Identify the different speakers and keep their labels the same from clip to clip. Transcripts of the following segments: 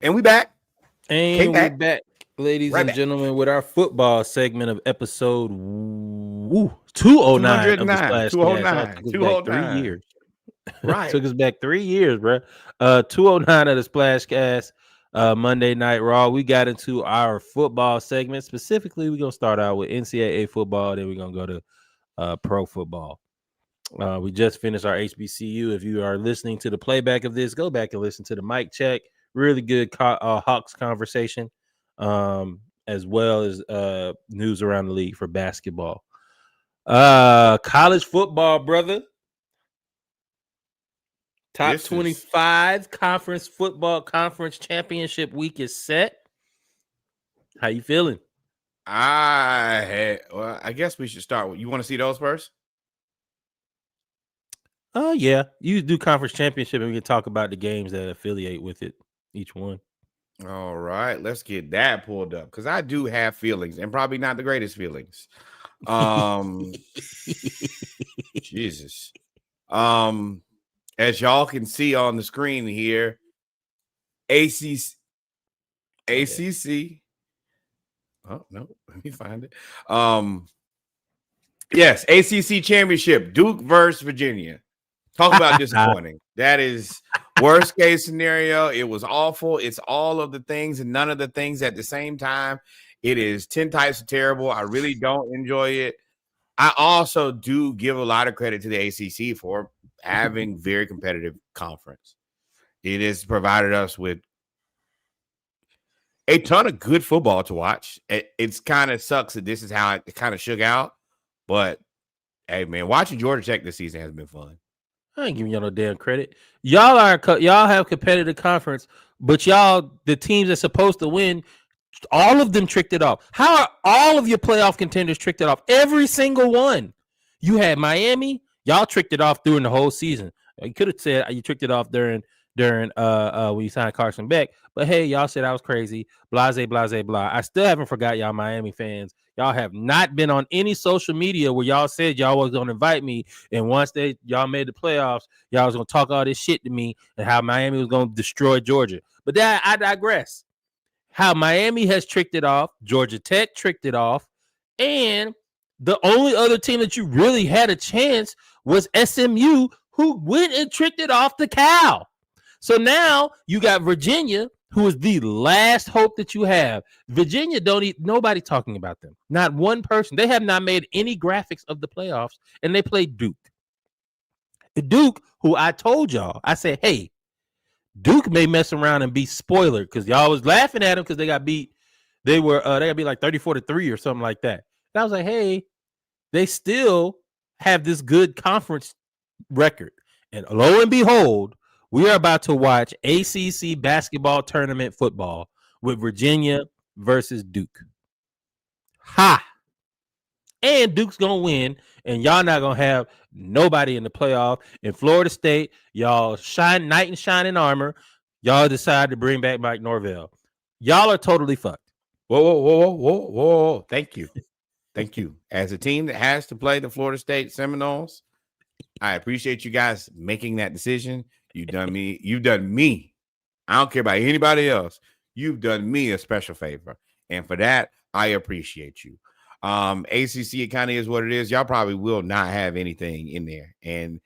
Speaker 1: And we back.
Speaker 2: And we're back, ladies and
Speaker 1: back.
Speaker 2: gentlemen, with our football segment of episode 209 of the SplashCast.
Speaker 1: 209.
Speaker 2: Took us back 3 years.
Speaker 1: Right.
Speaker 2: Took us back 3 years, bro. 209 of the SplashCast. Monday Night Raw. We got into our football segment. Specifically, we're going to start out with NCAA football. Then we're going to go to pro football. We just finished our HBCU. If you are listening to the playback of this, go back and listen to the mic check. Really good Hawks conversation, as well as news around the league for basketball. College football, brother. Top 25 conference football conference championship week is set. How you feeling?
Speaker 1: I guess we should start. You want to see those first?
Speaker 2: Yeah. You do conference championship and we can talk about the games that affiliate with it, each one.
Speaker 1: All right, let's get that pulled up because I do have feelings and probably not the greatest feelings. Jesus. As y'all can see on the screen here, ACC. Oh no, let me find it. Yes, ACC championship, Duke versus Virginia. Talk about disappointing. That is worst case scenario. It was awful. It's all of the things and none of the things at the same time. It is 10 types of terrible. I really don't enjoy it. I also do give a lot of credit to the ACC for having very competitive conference. It has provided us with a ton of good football to watch. It's kind of sucks that this is how it kind of shook out. But, hey, man, watching Georgia Tech this season has been fun.
Speaker 2: I ain't giving y'all no damn credit. Y'all have competitive conference, but y'all, the teams that's supposed to win, all of them tricked it off. How are all of your playoff contenders tricked it off? Every single one. You had Miami. Y'all tricked it off during the whole season. You could have said you tricked it off during when you signed Carson Beck. But hey, y'all said I was crazy. Blase, blase, blah. I still haven't forgot y'all Miami fans. Y'all have not been on any social media where y'all said y'all was going to invite me. And once y'all made the playoffs, y'all was going to talk all this shit to me and how Miami was going to destroy Georgia. But that I digress. How Miami has tricked it off, Georgia Tech tricked it off, and the only other team that you really had a chance was SMU, who went and tricked it off the Cal. So now you got Virginia, who is the last hope that you have. Virginia nobody talking about them. Not one person. They have not made any graphics of the playoffs, and they played Duke. Duke, who I told y'all, I said, hey, Duke may mess around and be spoiler because y'all was laughing at them because they got beat. They got beat like 34-3 or something like that. And I was like, hey, they still have this good conference record. And lo and behold, we are about to watch ACC basketball tournament football with Virginia versus Duke. Ha! And Duke's going to win, and y'all not going to have nobody in the playoff. In Florida State, y'all shine knight in shining armor. Y'all decide to bring back Mike Norvell. Y'all are totally fucked.
Speaker 1: Whoa. Thank you. Thank you. As a team that has to play the Florida State Seminoles, I appreciate you guys making that decision. You've done me. I don't care about anybody else. You've done me a special favor. And for that, I appreciate you. ACC, it kind of is what it is. Y'all probably will not have anything in there. And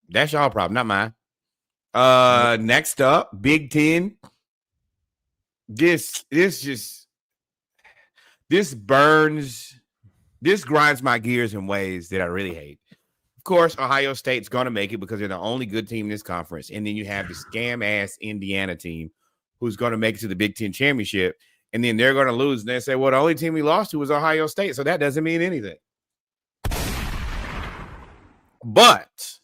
Speaker 1: that's y'all problem, not mine. Next up, Big Ten. This grinds my gears in ways that I really hate. Of course, Ohio State's going to make it because they're the only good team in this conference. And then you have the scam-ass Indiana team who's going to make it to the Big Ten championship. And then they're going to lose. And they say, well, the only team we lost to was Ohio State. So that doesn't mean anything. But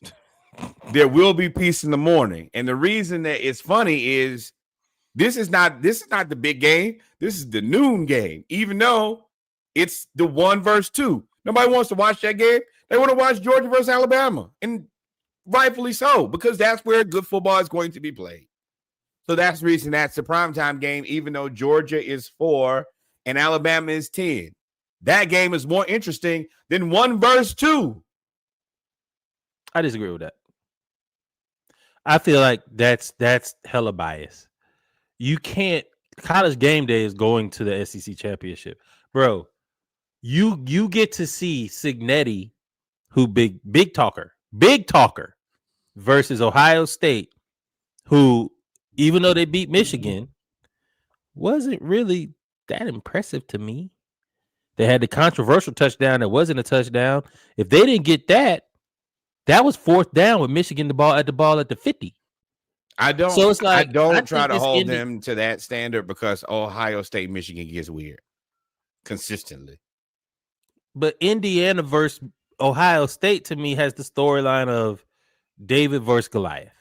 Speaker 1: there will be peace in the morning. And the reason that it's funny is this is not the big game. This is the noon game, even though it's the 1 versus 2. Nobody wants to watch that game. They want to watch Georgia versus Alabama. And rightfully so, because that's where good football is going to be played. So that's the reason that's the primetime game, even though Georgia is 4 and Alabama is 10. That game is more interesting than 1 versus 2.
Speaker 2: I disagree with that. I feel like that's hella bias. You can't. College game day is going to the SEC championship, bro. You get to see Signetti, who big talker, versus Ohio State, who even though they beat Michigan, wasn't really that impressive to me. They had the controversial touchdown that wasn't a touchdown. If they didn't get that, that was fourth down with Michigan at the 50.
Speaker 1: I
Speaker 2: So it's like I
Speaker 1: don't try
Speaker 2: think
Speaker 1: to
Speaker 2: it's
Speaker 1: hold them to that standard because Ohio State, Michigan gets weird consistently.
Speaker 2: But Indiana versus Ohio State to me has the storyline of David versus Goliath.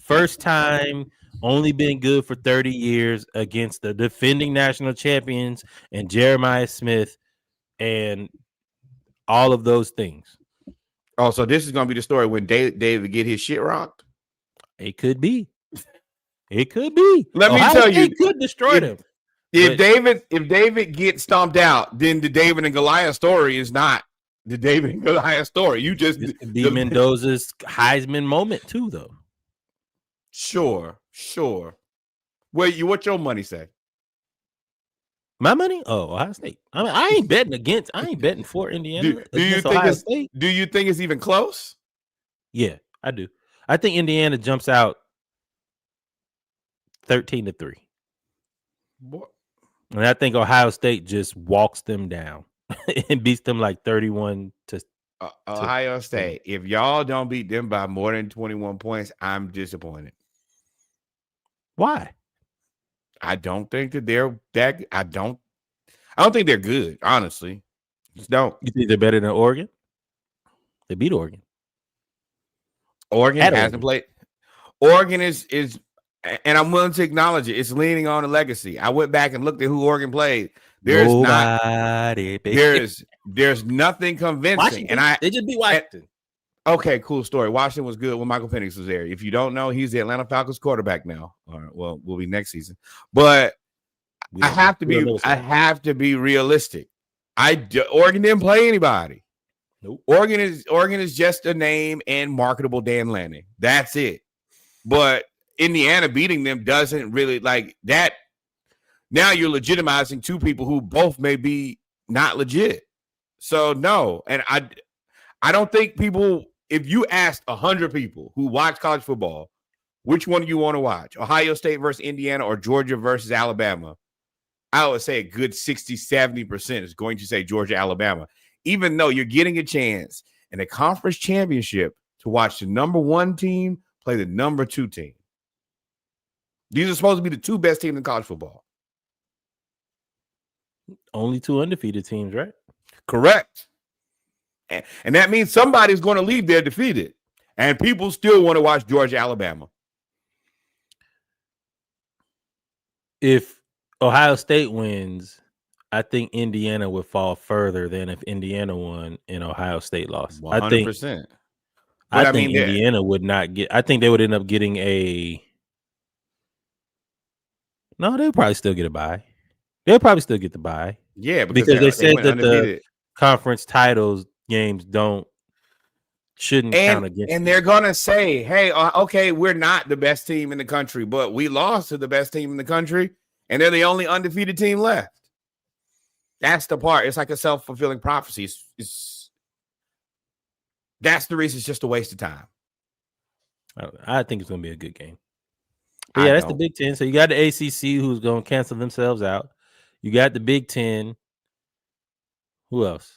Speaker 2: First time, only been good for 30 years against the defending national champions and Jeremiah Smith and all of those things.
Speaker 1: Oh, so this is going to be the story when David get his shit rocked?
Speaker 2: It could be. It could be.
Speaker 1: Let
Speaker 2: Ohio
Speaker 1: me tell
Speaker 2: State
Speaker 1: you,
Speaker 2: could destroy them.
Speaker 1: If David gets stomped out, then the David and Goliath story is not the David and Goliath story. You just
Speaker 2: this could be Mendoza's Heisman moment too, though.
Speaker 1: Sure. What your money say?
Speaker 2: My money? Oh, Ohio State. I mean, I ain't betting for Indiana.
Speaker 1: Do you think it's even close?
Speaker 2: Yeah, I do. I think Indiana jumps out 13-3. And I think Ohio State just walks them down and beats them like 31 to
Speaker 1: Ohio State. If y'all don't beat them by more than 21 points, I'm disappointed.
Speaker 2: Why?
Speaker 1: I don't think that they're that. I don't think they're good, honestly. Just don't.
Speaker 2: You think they're better than Oregon? They beat Oregon.
Speaker 1: Oregon hasn't played. Oregon is, and I'm willing to acknowledge it. It's leaning on a legacy. I went back and looked at who Oregon played. There's nothing convincing.
Speaker 2: Washington, and they just beat Washington.
Speaker 1: Okay, cool story. Washington was good when Michael Penix was there. If you don't know, he's the Atlanta Falcons quarterback now. Well, will be next season. But I have to be realistic. Oregon didn't play anybody.
Speaker 2: Nope.
Speaker 1: Oregon is just a name and marketable Dan Lanning. That's it. But Indiana beating them doesn't really like that. Now you're legitimizing two people who both may be not legit. So no, and I don't think people. If you asked 100 people who watch college football, which one do you want to watch? Ohio State versus Indiana or Georgia versus Alabama? I would say a good 60-70% is going to say Georgia, Alabama, even though you're getting a chance in a conference championship to watch the number 1 team play the number 2 team. These are supposed to be the 2 best teams in college football.
Speaker 2: Only 2 undefeated teams, right?
Speaker 1: Correct. And that means somebody's going to leave there defeated. And people still want to watch Georgia, Alabama.
Speaker 2: If Ohio State wins, I think Indiana would fall further than if Indiana won and Ohio State lost.
Speaker 1: 100%.
Speaker 2: I think Indiana would not get. I think they would end up getting a. No, they'll probably still get a bye. They'll probably still get the bye.
Speaker 1: Yeah,
Speaker 2: because they said that the conference titles games shouldn't count against.
Speaker 1: And they're gonna say, "Hey, okay, we're not the best team in the country, but we lost to the best team in the country, and they're the only undefeated team left." That's the part. It's like a self-fulfilling prophecy. That's the reason. It's just a waste of time.
Speaker 2: I think it's gonna be a good game. But yeah, that's the Big Ten. So you got the ACC, who's gonna cancel themselves out. You got the Big Ten. Who else?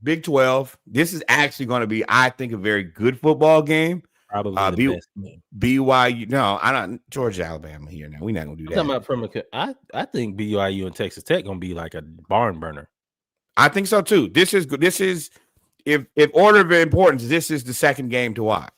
Speaker 1: Big 12. This is actually going to be, I think, a very good football game.
Speaker 2: Probably the best game.
Speaker 1: BYU. No, I don't. Georgia, Alabama here now. We're not going to do that.
Speaker 2: I'm talking about I think BYU and Texas Tech going to be like a barn burner.
Speaker 1: I think so too. This is if order of importance, this is the second game to watch.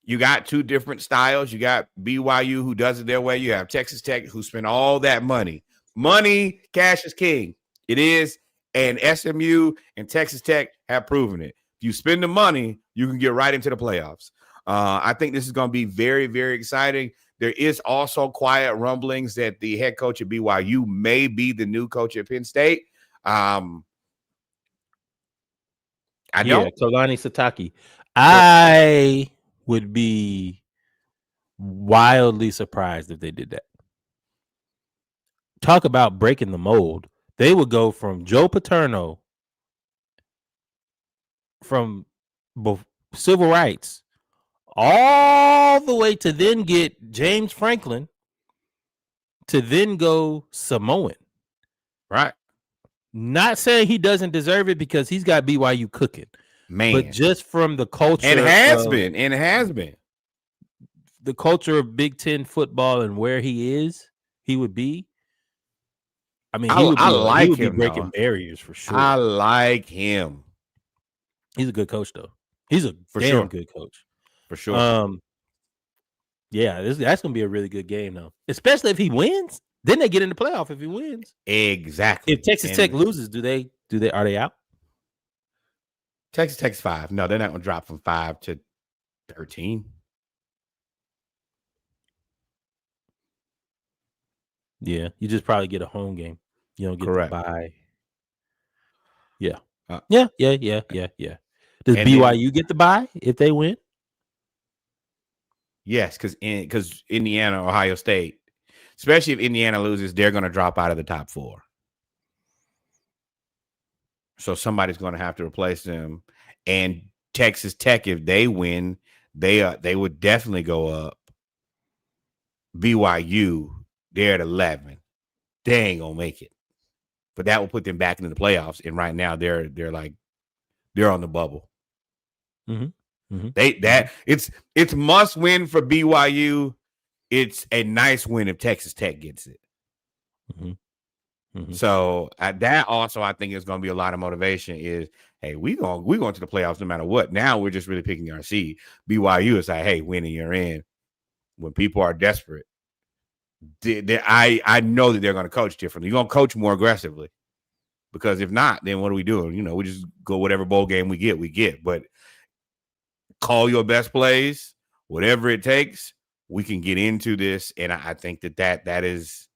Speaker 1: You got 2 different styles. You got BYU who does it their way. You have Texas Tech who spent all that money. Money, cash is king. It is. And SMU and Texas Tech have proven it. If you spend the money, you can get right into the playoffs. I think this is going to be very, very exciting. There is also quiet rumblings that the head coach at BYU may be the new coach at Penn State.
Speaker 2: Kalani Sitake. I would be wildly surprised if they did that. Talk about breaking the mold. They would go from Joe Paterno from civil rights all the way to then get James Franklin to then go Samoan.
Speaker 1: Right.
Speaker 2: Not saying he doesn't deserve it because he's got BYU cooking.
Speaker 1: Man.
Speaker 2: But just from the culture.
Speaker 1: And it has been.
Speaker 2: The culture of Big Ten football and where he would be. I mean, he would be breaking barriers for sure.
Speaker 1: I like him.
Speaker 2: He's a good coach, though. He's a damn good coach.
Speaker 1: For sure.
Speaker 2: Yeah, that's going to be a really good game, though. Especially if he wins. Then they get in the playoff if he wins.
Speaker 1: Exactly.
Speaker 2: If Texas Tech loses, are they out?
Speaker 1: Texas Tech's 5. No, they're not going to drop from 5 to 13.
Speaker 2: Yeah, you just probably get a home game. You don't get to bye. Yeah. Yeah. Does BYU get the bye if they win?
Speaker 1: Yes, because Indiana, Ohio State, especially if Indiana loses, they're going to drop out of the top 4. So somebody's going to have to replace them. And Texas Tech, if they win, they would definitely go up. BYU, they're at 11. They ain't gonna make it, but that will put them back into the playoffs. And right now, they're on the bubble.
Speaker 2: Mm-hmm. Mm-hmm.
Speaker 1: It's must win for BYU. It's a nice win if Texas Tech gets it.
Speaker 2: Mm-hmm. Mm-hmm.
Speaker 1: So that also, I think, is going to be a lot of motivation. Is hey, we going to the playoffs no matter what. Now we're just really picking our seed. BYU is like, hey, winning, you're in. When people are desperate, I know that they're going to coach differently. You're going to coach more aggressively, because if not, then what are we doing? We just go whatever bowl game we get. But call your best plays, whatever it takes. We can get into this, and I think that's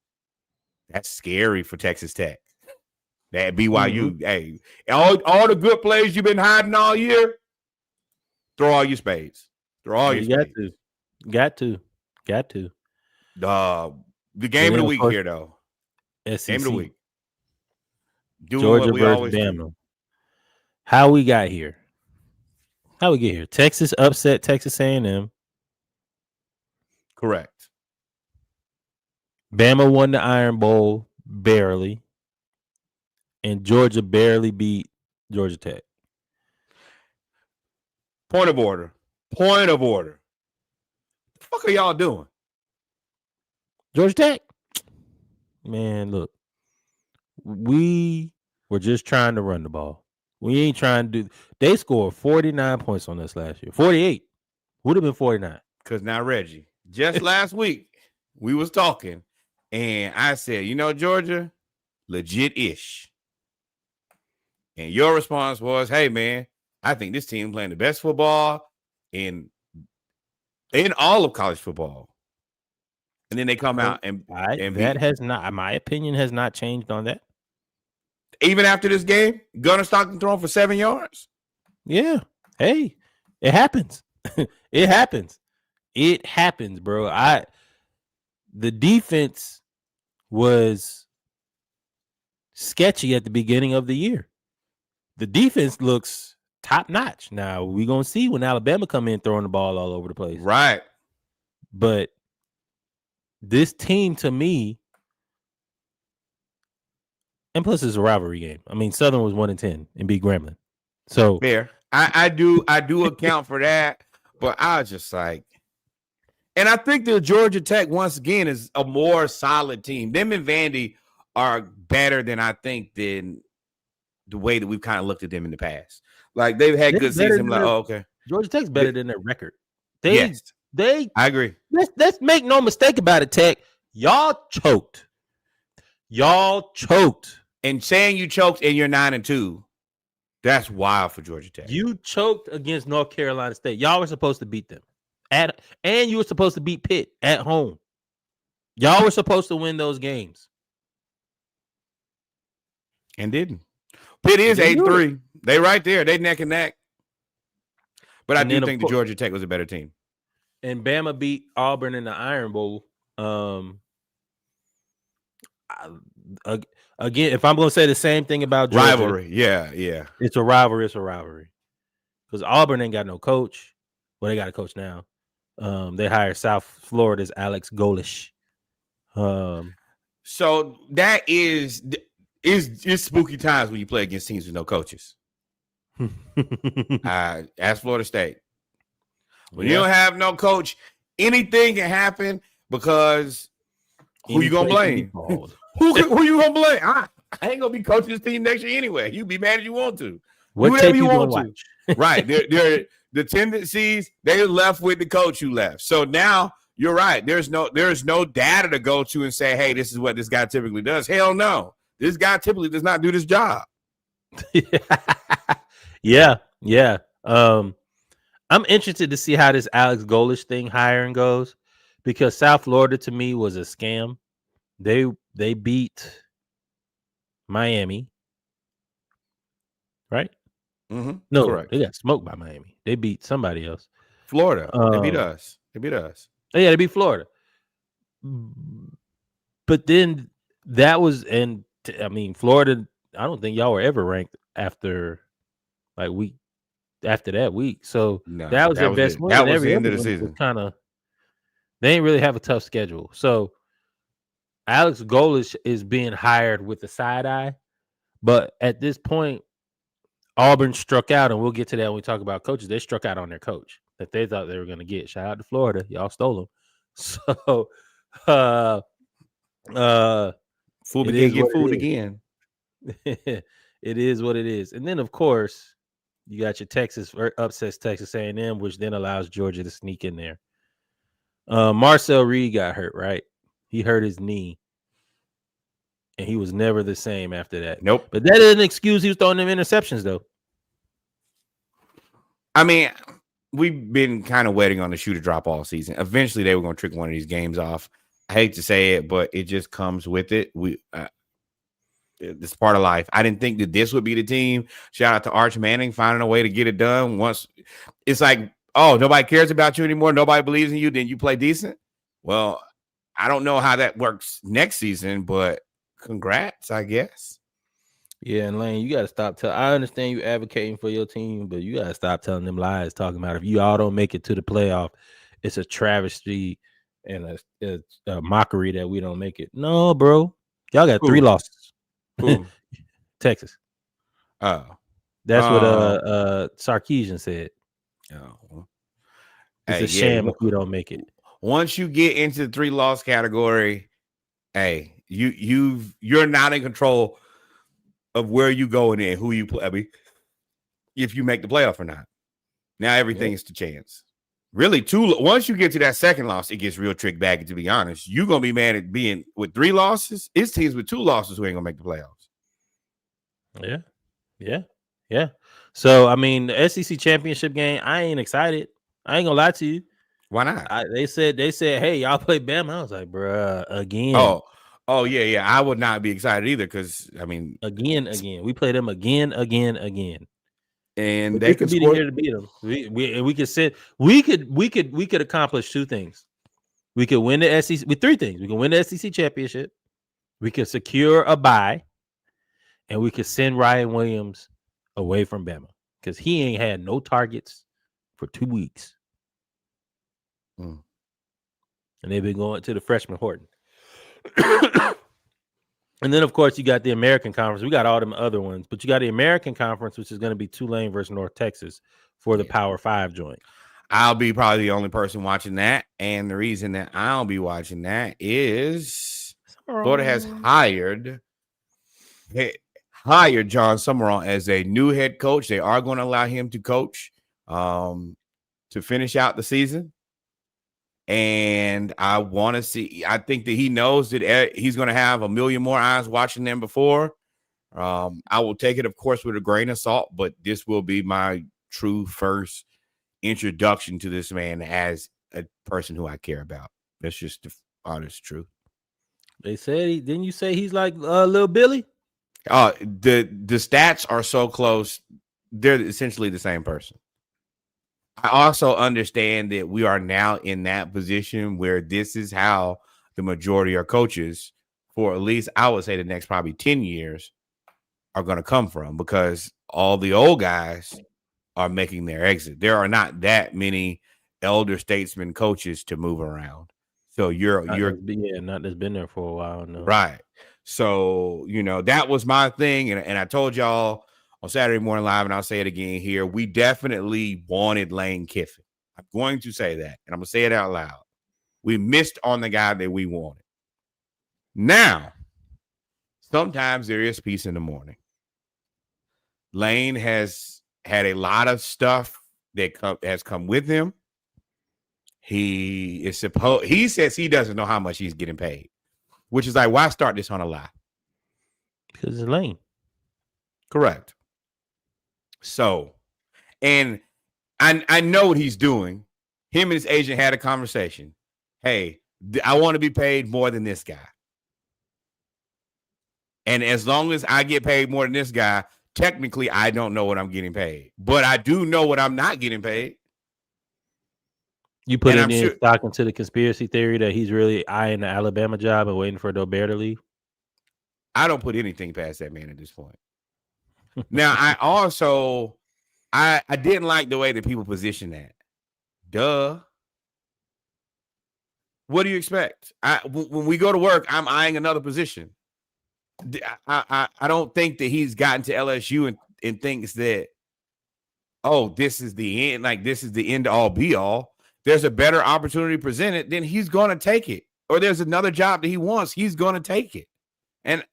Speaker 1: scary for Texas Tech. That BYU, hey, all the good plays you've been hiding all year, throw all your spades.
Speaker 2: Got to.
Speaker 1: The game of the week here, though.
Speaker 2: SEC.
Speaker 1: Game of the week. Doing
Speaker 2: Georgia
Speaker 1: what we
Speaker 2: versus
Speaker 1: always
Speaker 2: Bama.
Speaker 1: do.
Speaker 2: How we get here? Texas upset Texas A&M.
Speaker 1: Correct.
Speaker 2: Bama won the Iron Bowl barely. And Georgia barely beat Georgia Tech.
Speaker 1: Point of order. What the fuck are y'all doing?
Speaker 2: Georgia Tech? Man, look. We were just trying to run the ball. We ain't trying to do. They scored 49 points on us last year. 48. Would have been 49.
Speaker 1: Because now, Reggie, just last week, we was talking, and I said, Georgia, legit-ish. And your response was, hey, man, I think this team playing the best football in all of college football. And then they come out and
Speaker 2: my opinion has not changed on that.
Speaker 1: Even after this game, Gunnar Stockton throwing for 7 yards.
Speaker 2: Yeah. Hey, it happens. It happens, bro. The defense was sketchy at the beginning of the year. The defense looks top notch. Now we're gonna see when Alabama come in throwing the ball all over the place.
Speaker 1: Right.
Speaker 2: But this team, to me, and plus it's a rivalry game. I mean, Southern was 1-10 and beat Grambling. So
Speaker 1: fair. I do account for that, but I was just like, and I think the Georgia Tech once again is a more solid team. Them and Vandy are better than I think than the way that we've kind of looked at them in the past. Like they've had good seasons. Like, okay.
Speaker 2: Georgia Tech's better than their record.
Speaker 1: I agree.
Speaker 2: Let's make no mistake about it, Tech. Y'all choked.
Speaker 1: And saying you choked and you're 9-2, that's wild for Georgia Tech.
Speaker 2: You choked against North Carolina State. Y'all were supposed to beat them. And you were supposed to beat Pitt at home. Y'all were supposed to win those games.
Speaker 1: And didn't. Pitt is 8-3. They right there. They neck and neck. But I do think the Georgia Tech was a better team.
Speaker 2: and Bama beat Auburn in the Iron Bowl. Again, if I'm going to say the same thing about Georgia,
Speaker 1: rivalry. Yeah.
Speaker 2: it's a rivalry. It's a rivalry because Auburn ain't got no coach. Well, they got a coach now. They hired South Florida's Alex Golesh.
Speaker 1: So that is spooky times when you play against teams with no coaches. Ask Florida State. When you don't have no coach, anything can happen because who you gonna blame? Who you gonna blame? I ain't gonna be coaching this team next year anyway. You be mad if you want to.
Speaker 2: What tape you want to?
Speaker 1: Right. They're the tendencies, they left with the coach who left. So now you're right. There's no data to go to and say, hey, this is what this guy typically does. Hell no. This guy typically does not do this job.
Speaker 2: Yeah. I'm interested to see how this Alex Golesh thing hiring goes because South Florida to me was a scam. They beat Miami, right?
Speaker 1: Mm-hmm.
Speaker 2: No,
Speaker 1: correct.
Speaker 2: They got smoked by Miami. They beat somebody else.
Speaker 1: Florida. They beat us.
Speaker 2: Yeah, they beat Florida. But then that was, and I mean, Florida, I don't think y'all were ever ranked after that week. So
Speaker 1: no,
Speaker 2: that was their best win.
Speaker 1: That was the end of the season.
Speaker 2: They didn't really have a tough schedule. So Alex Golesh is being hired with the side eye. But at this point, Auburn struck out, and we'll get to that when we talk about coaches. They struck out on their coach that they thought they were going to get. Shout out to Florida. Y'all stole him. So,
Speaker 1: fool begin get fooled again.
Speaker 2: It is what it is. And then, of course, you got your Texas upsets Texas A&M, which then allows Georgia to sneak in there. Marcel Reed got hurt, right? He hurt his knee. And he was never the same after that.
Speaker 1: Nope.
Speaker 2: But that isn't an excuse. He was throwing them interceptions, though.
Speaker 1: I mean, we've been kind of waiting on the shoe to drop all season. Eventually, they were going to trick one of these games off. I hate to say it, but it just comes with it. It's part of life. I didn't think that this would be the team. Shout out to Arch Manning finding a way to get it done. Once it's like, oh, nobody cares about you anymore. Nobody believes in you. Then you play decent. Well, I don't know how that works next season, but congrats, I guess.
Speaker 2: Yeah, and Lane, you got to stop. I understand you advocating for your team, but you got to stop telling them lies, talking about if you all don't make it to the playoff, it's a travesty and a mockery that we don't make it. No, bro. Y'all got 3 losses. Texas.
Speaker 1: Oh.
Speaker 2: That's what Sarkisian said.
Speaker 1: Oh.
Speaker 2: It's a shame if we don't make it.
Speaker 1: Once you get into the 3-loss category, hey, you're not in control of where you go in and who you play. I mean, if you make the playoff or not. Now everything is to chance. Really, once you get to that second loss, it gets real trick baggy, to be honest. You're gonna be mad at being with 3 losses. It's teams with 2 losses who ain't gonna make the playoffs.
Speaker 2: Yeah. So I mean, the SEC championship game, I ain't excited. I ain't gonna lie to you.
Speaker 1: Why not?
Speaker 2: They said, hey, y'all play Bama. I was like, bruh, again.
Speaker 1: Oh yeah. I would not be excited either because I mean,
Speaker 2: again, we play them again,
Speaker 1: and
Speaker 2: but
Speaker 1: they could
Speaker 2: be here to beat them. We could accomplish 2 things. We could win the SEC with 3 things. We can win the SEC championship. We could secure a bye, and we could send Ryan Williams away from Bama because he ain't had no targets for 2 weeks. And they've been going to the freshman Horton. And then, of course, you got the American Conference. We got all them other ones, but you got the American Conference, which is going to be Tulane versus North Texas for the Power 5 joint.
Speaker 1: I'll be probably the only person watching that. And the reason that I'll be watching that is Florida has hired John Summerall as a new head coach. They are going to allow him to coach to finish out the season. And I want to see, I think that he knows that he's going to have a million more eyes watching them before. I will take it, of course, with a grain of salt, but this will be my true first introduction to this man as a person who I care about. That's just the honest truth.
Speaker 2: They said, didn't you say he's like Lil Billy?
Speaker 1: The stats are so close. They're essentially the same person. I also understand that we are now in that position where this is how the majority of coaches, for at least I would say the next probably 10 years, are going to come from, because all the old guys are making their exit. There are not that many elder statesman coaches to move around. So you're
Speaker 2: not that's been there for a while now.
Speaker 1: right. So, that was my thing. And I told y'all on Saturday Morning Live, and I'll say it again here, we definitely wanted Lane Kiffin. I'm going to say that, and I'm going to say it out loud. We missed on the guy that we wanted. Now, sometimes there is peace in the morning. Lane has had a lot of stuff that has come with him. He says he doesn't know how much he's getting paid, which is like, why start this on a lie?
Speaker 2: Because it's Lane.
Speaker 1: Correct. So, and I know what he's doing. Him and his agent had a conversation. Hey, I want to be paid more than this guy. And as long as I get paid more than this guy, technically I don't know what I'm getting paid. But I do know what I'm not getting paid.
Speaker 2: You put any stock into the conspiracy theory that he's really eyeing the Alabama job and waiting for Dobert to leave?
Speaker 1: I don't put anything past that man at this point. Now, I didn't like the way that people position that. Duh. What do you expect? When we go to work, I'm eyeing another position. I don't think that he's gotten to LSU and thinks that, oh, this is the end. Like, this is the end all be all. There's a better opportunity presented, then he's going to take it. Or there's another job that he wants, he's going to take it. And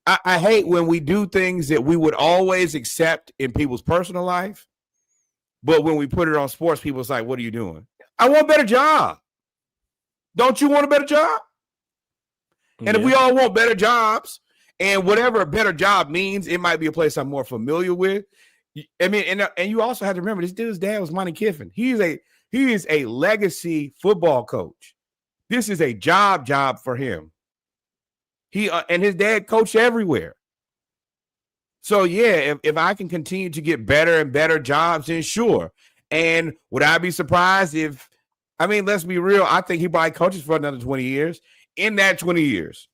Speaker 1: I hate when we do things that we would always accept in people's personal life, but when we put it on sports, people's like, what are you doing? I want a better job. Don't you want a better job? And if we all want better jobs, and whatever a better job means, it might be a place I'm more familiar with. I mean, and you also have to remember, this dude's dad was Monty Kiffin. He is a legacy football coach. This is a job for him. He and his dad coached everywhere. So yeah, if I can continue to get better and better jobs, then sure. And would I be surprised if, I mean, let's be real, I think he probably coaches for another 20 years. In that 20 years,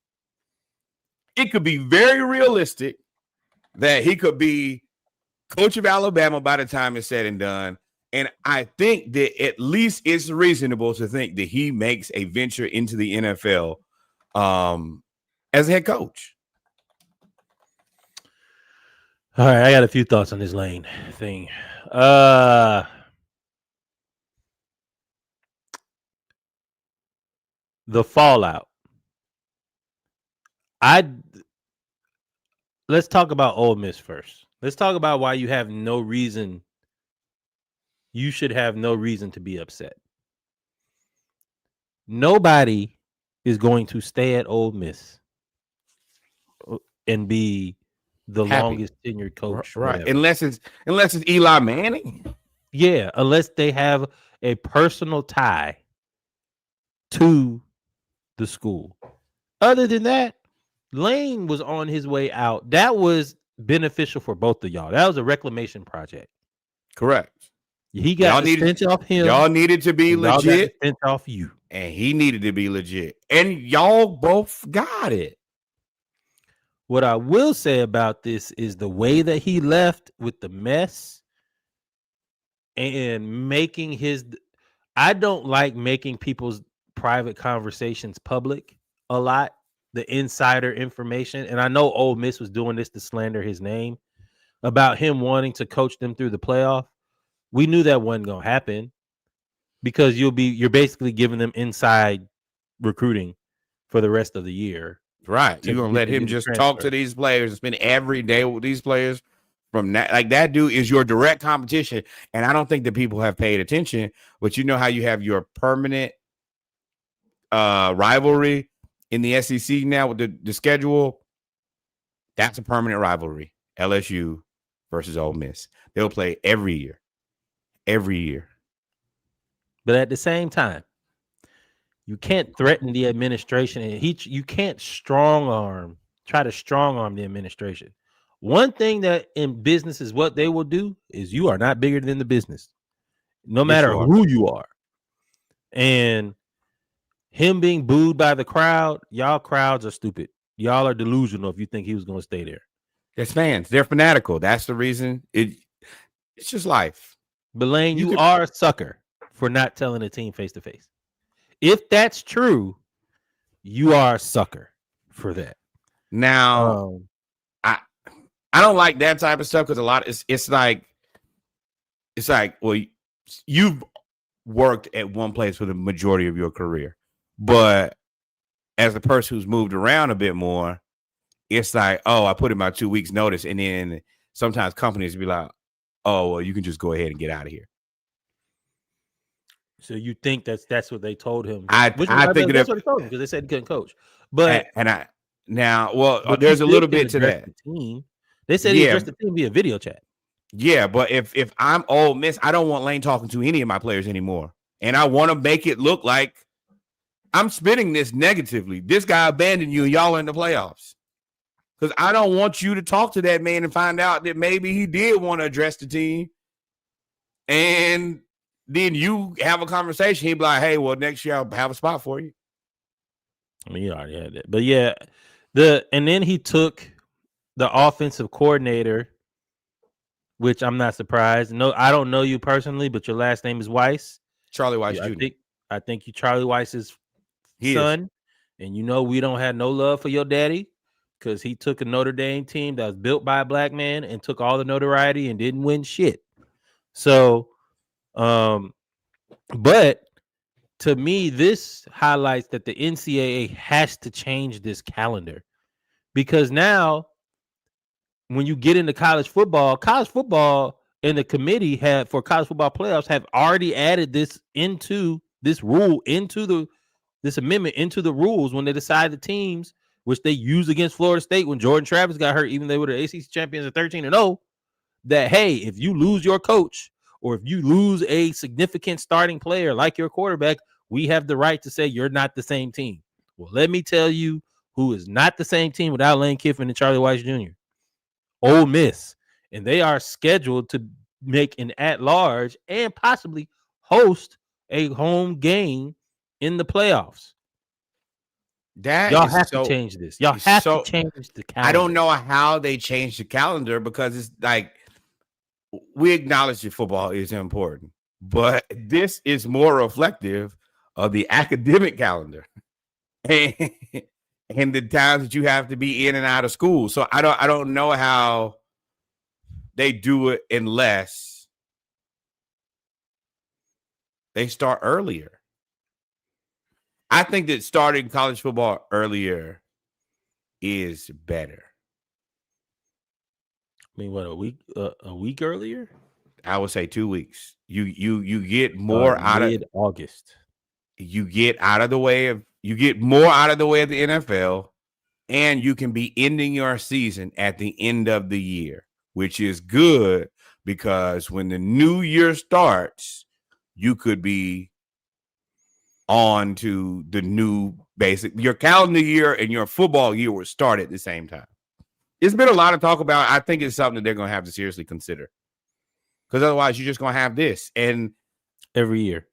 Speaker 1: it could be very realistic that he could be coach of Alabama by the time it's said and done. And I think that at least it's reasonable to think that he makes a venture into the NFL as a head coach.
Speaker 2: All right, I got a few thoughts on this Lane thing. The fallout. Let's talk about Ole Miss first. Let's talk about why you have no reason. You should have no reason to be upset. Nobody is going to stay at Ole Miss and be the longest tenured coach,
Speaker 1: right? Unless it's Eli Manning.
Speaker 2: Yeah, unless they have a personal tie to the school. Other than that, Lane was on his way out. That was beneficial for both of y'all. That was a reclamation project.
Speaker 1: Correct.
Speaker 2: He got the stench off him.
Speaker 1: Y'all needed to be legit.
Speaker 2: Y'all got the stench off you.
Speaker 1: And he needed to be legit. And y'all both got it.
Speaker 2: What I will say about this is the way that he left with the mess and making his... I don't like making people's private conversations public a lot, the insider information. And I know Ole Miss was doing this to slander his name about him wanting to coach them through the playoff. We knew that wasn't going to happen because you're basically giving them inside recruiting for the rest of the year.
Speaker 1: Right. You're going to let him just talk to these players and spend every day with these players from that. Like, that dude is your direct competition. And I don't think that people have paid attention, but you know how you have your permanent rivalry in the SEC now with the schedule? That's a permanent rivalry. LSU versus Ole Miss. They'll play every year. Every year.
Speaker 2: But at the same time, you can't threaten the administration, and you can't try to strong arm the administration. One thing that in business is what they will do is you are not bigger than the business. no
Speaker 1: Yes,
Speaker 2: matter
Speaker 1: you are.
Speaker 2: who you are. And him being booed by the crowd, y'all crowds are stupid. Y'all are delusional if you think he was going to stay there.
Speaker 1: There's fans. They're fanatical. That's the reason. It's just life.
Speaker 2: But Lane, you are a sucker for not telling the team face to face. If that's true, you are a sucker for that.
Speaker 1: Now, I don't like that type of stuff because a lot it's like well, you've worked at one place for the majority of your career, but as a person who's moved around a bit more, it's like, oh, I put in my 2 weeks notice, and then sometimes companies be like, oh, well, you can just go ahead and get out of here.
Speaker 2: So you think that's what they told him?
Speaker 1: I think
Speaker 2: that's what they told him because they said he couldn't coach. But
Speaker 1: there's a little bit to that.
Speaker 2: The team. They said he addressed the team via video chat.
Speaker 1: Yeah, but if I'm Ole Miss, I don't want Lane talking to any of my players anymore, and I want to make it look like I'm spinning this negatively. This guy abandoned you, and y'all are in the playoffs. Because I don't want you to talk to that man and find out that maybe he did want to address the team, and then you have a conversation. He'd be like, "Hey, well, next year I'll have a spot for you."
Speaker 2: I mean, you already had that, but yeah, and then he took the offensive coordinator, which I'm not surprised. No, I don't know you personally, but your last name is Weiss.
Speaker 1: Charlie Weiss Jr.
Speaker 2: I think you Charlie Weiss's son, and you know we don't have no love for your daddy because he took a Notre Dame team that was built by a black man and took all the notoriety and didn't win shit. So, but to me, this highlights that the NCAA has to change this calendar because now when you get into college football and the committee for college football playoffs have already added this into this rule, this amendment into the rules when they decide the teams, which they used against Florida State when Jordan Travis got hurt, even though they were the ACC champions at 13-0, that, hey, if you lose your coach or if you lose a significant starting player like your quarterback, we have the right to say you're not the same team. Well, let me tell you who is not the same team without Lane Kiffin and Charlie Weiss Jr. Ole Miss, and they are scheduled to make an at-large and possibly host a home game in the playoffs. Y'all have to change this. Y'all have to change the calendar.
Speaker 1: I don't know how they change the calendar because it's like we acknowledge that football is important, but this is more reflective of the academic calendar and the times that you have to be in and out of school. So I don't know how they do it unless they start earlier. I think that starting college football earlier is better.
Speaker 2: I mean, what, a week earlier?
Speaker 1: I would say 2 weeks. You get more out of
Speaker 2: August.
Speaker 1: You get out of the way of the NFL, and you can be ending your season at the end of the year, which is good because when the new year starts, you could be on to the new your calendar year and your football year will start at the same time. It's been a lot of talk about. I think it's something that they're going to have to seriously consider because otherwise you're just going to have this and
Speaker 2: every year.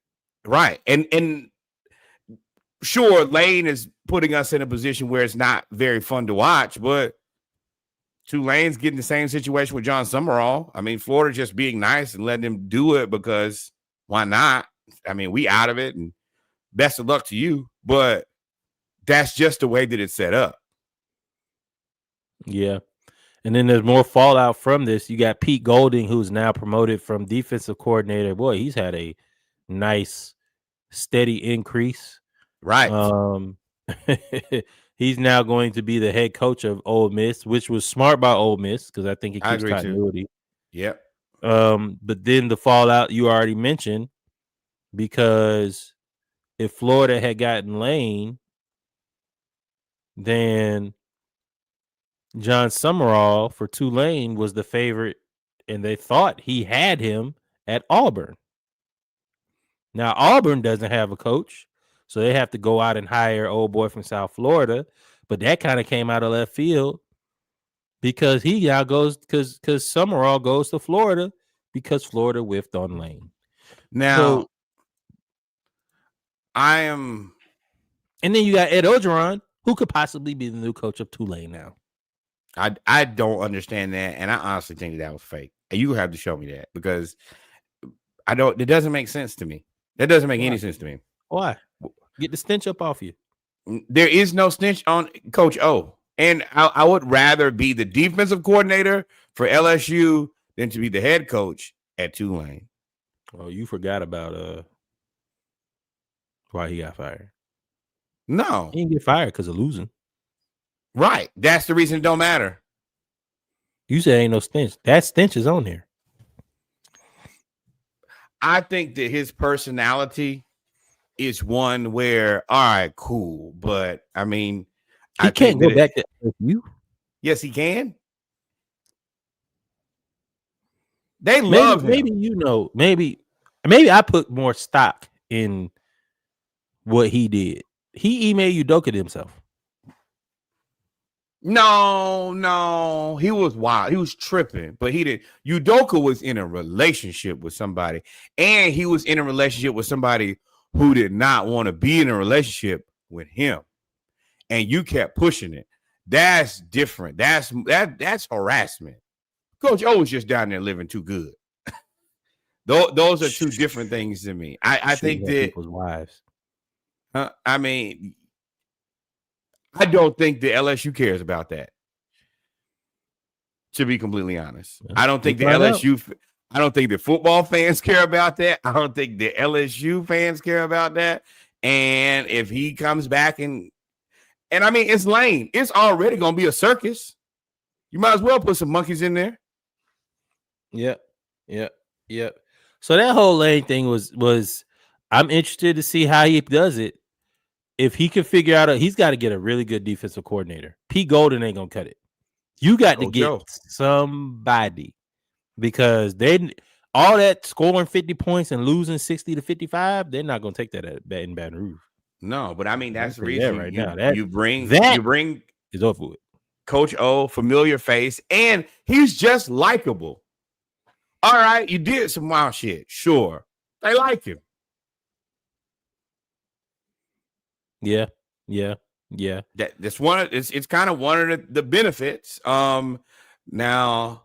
Speaker 1: Right. And sure, Lane is putting us in a position where it's not very fun to watch, but Tulane's getting the same situation with John Summerall. I mean, Florida just being nice and letting him do it because why not? I mean, we out of it and best of luck to you, but that's just the way that it's set up.
Speaker 2: Yeah. And then there's more fallout from this. You got Pete Golding, who's now promoted from defensive coordinator. Boy, he's had a nice, steady increase.
Speaker 1: Right.
Speaker 2: He's now going to be the head coach of Ole Miss, which was smart by Ole Miss because I think it keeps continuity.
Speaker 1: Yep.
Speaker 2: But then the fallout you already mentioned, because if Florida had gotten Lane, then John Summerall for Tulane was the favorite, and they thought he had him at Auburn. Now, Auburn doesn't have a coach, so they have to go out and hire old boy from South Florida, but that kind of came out of left field because he now goes because Summerall goes to Florida because Florida whiffed on Lane.
Speaker 1: Now, I am.
Speaker 2: And then you got Ed Ogeron, who could possibly be the new coach of Tulane now.
Speaker 1: I don't understand that, and I honestly think that was fake. And you have to show me that because I don't. It doesn't make sense to me. That doesn't make any sense to me.
Speaker 2: Why? Get the stench up off you.
Speaker 1: There is no stench on Coach O, and I would rather be the defensive coordinator for LSU than to be the head coach at Tulane.
Speaker 2: Oh, you forgot about why he got fired.
Speaker 1: No,
Speaker 2: he didn't get fired because of losing.
Speaker 1: Right. That's the reason it don't matter.
Speaker 2: You say ain't no stench. That stench is on there.
Speaker 1: I think that his personality is one where, all right, cool. But I mean,
Speaker 2: he can't go back to you.
Speaker 1: Yes, he can. They love him.
Speaker 2: Maybe maybe I put more stock in what he did. He emailed Udoka himself.
Speaker 1: No, he was wild. He was tripping, but he did. Udoka was in a relationship with somebody, and he was in a relationship with somebody who did not want to be in a relationship with him. And you kept pushing it. That's different. That's harassment. Coach O was just down there living too good. Those are two different things to me. I think that
Speaker 2: people's wives.
Speaker 1: I mean, I don't think the LSU cares about that. To be completely honest, I don't think the LSU. I don't think the football fans care about that. I don't think the LSU fans care about that. And if he comes back and I mean, it's Lane. It's already going to be a circus. You might as well put some monkeys in there.
Speaker 2: Yep. So that whole Lane thing was. I'm interested to see how he does it. If he can figure out, he's got to get a really good defensive coordinator. Pete Golden ain't gonna cut it. You got to get somebody because all that scoring 50 points and losing 60 to 55, they're not gonna take that in Baton Rouge.
Speaker 1: No, but I mean that's the reason
Speaker 2: right
Speaker 1: you bring
Speaker 2: is over with.
Speaker 1: Coach O, familiar face, and he's just likable. All right, you did some wild shit, sure. They like him.
Speaker 2: Yeah.
Speaker 1: That's one of it's kind of one of the benefits. Now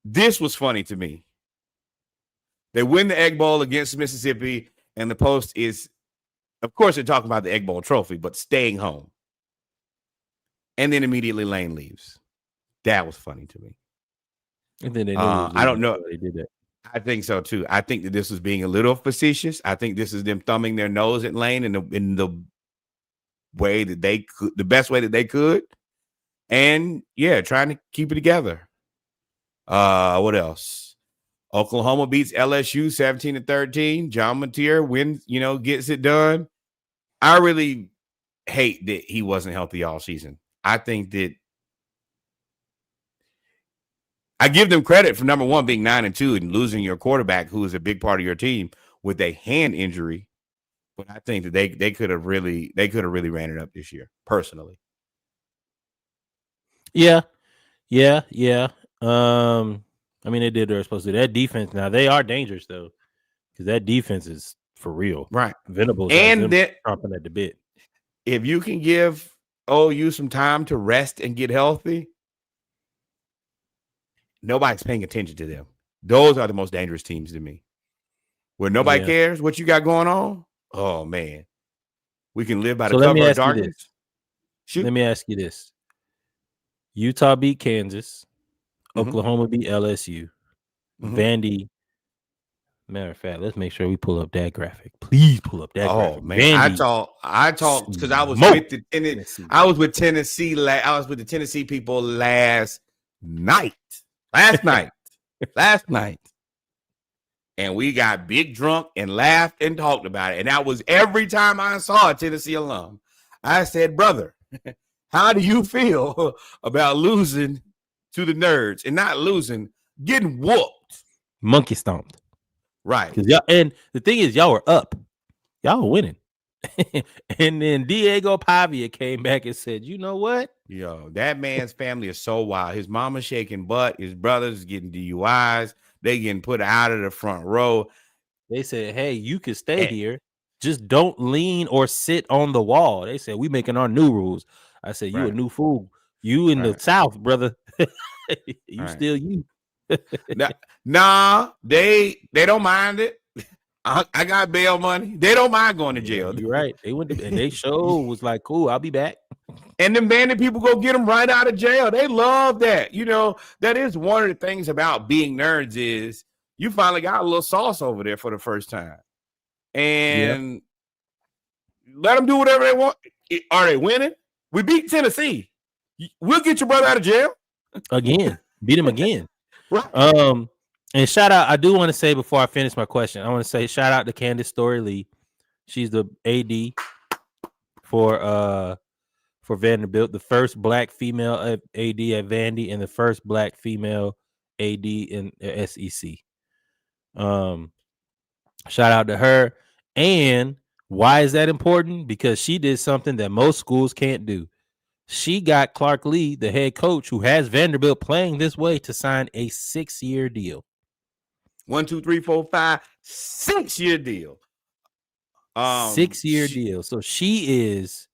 Speaker 1: this was funny to me. They win the Egg Bowl against Mississippi, and the post is, of course, they're talking about the Egg Bowl trophy, but staying home. And then immediately Lane leaves. That was funny to me.
Speaker 2: And then
Speaker 1: I don't know.
Speaker 2: They did that.
Speaker 1: I think so too. I think that this was being a little facetious. I think this is them thumbing their nose at Lane in the way that they could, the best way that they could, and yeah, trying to keep it together. What else? Oklahoma beats LSU 17-13. John Mateer wins, gets it done. I really hate that he wasn't healthy all season. I think that I give them credit for number one being 9-2 and losing your quarterback, who is a big part of your team, with a hand injury. But I think that they could have really ran it up this year, personally.
Speaker 2: Yeah. I mean, they did what they were supposed to do. That defense, now they are dangerous though, because that defense is for real.
Speaker 1: Right.
Speaker 2: Venables
Speaker 1: and that
Speaker 2: chomping at the bit.
Speaker 1: If you can give OU some time to rest and get healthy, nobody's paying attention to them. Those are the most dangerous teams to me. Where nobody cares what you got going on. Oh man, we can live by the cover of darkness.
Speaker 2: Let me ask you this: Utah beat Kansas, Oklahoma beat LSU, Vandy. Matter of fact, let's make sure we pull up that graphic. Please pull up that graphic.
Speaker 1: Oh man, Vandy I talked because I was with the Tennessee. I was with Tennessee. I was with the Tennessee people last night. And we got big drunk and laughed and talked about it. And that was every time I saw a Tennessee alum. I said, brother, how do you feel about losing to the nerds and not losing, getting whooped?
Speaker 2: Monkey stomped.
Speaker 1: Right.
Speaker 2: And the thing is, y'all were up. Y'all were winning. And then Diego Pavia came back and said, you know what?
Speaker 1: Yo, that man's family is so wild. His mama's shaking butt. His brother's getting DUIs. They getting put out of the front row.
Speaker 2: They said, "Hey, you can stay
Speaker 1: And,
Speaker 2: here. Just don't lean or sit on the wall." They said, "We making our new rules." I said, "You a
Speaker 1: right,
Speaker 2: new fool. You in the
Speaker 1: right,
Speaker 2: South, brother. You
Speaker 1: right.
Speaker 2: still you."
Speaker 1: Nah, they don't mind it. I got bail money. They don't mind going to
Speaker 2: Yeah,
Speaker 1: jail.
Speaker 2: you're right. They went to and they show was like, "Cool, I'll be back."
Speaker 1: And then bandit people go get them right out of jail. They love that. That is one of the things about being nerds is you finally got a little sauce over there for the first time.
Speaker 2: Yeah,
Speaker 1: And let them do whatever they want. Are they winning? We beat Tennessee. We'll get your brother out of jail.
Speaker 2: again, beat him again.
Speaker 1: Right.
Speaker 2: And shout out. I do want to say before I finish my question, I want to say shout out to Candace Story Lee. She's the AD for Vanderbilt, the first black female AD at Vandy, and the first black female AD in the SEC. Shout out to her. And why is that important? Because she did something that most schools can't do. She got Clark Lee, the head coach who has Vanderbilt playing this way, to sign a 6-year deal.
Speaker 1: 1, 2, 3, 4, 5, 6-year deal.
Speaker 2: 6-year deal. So she is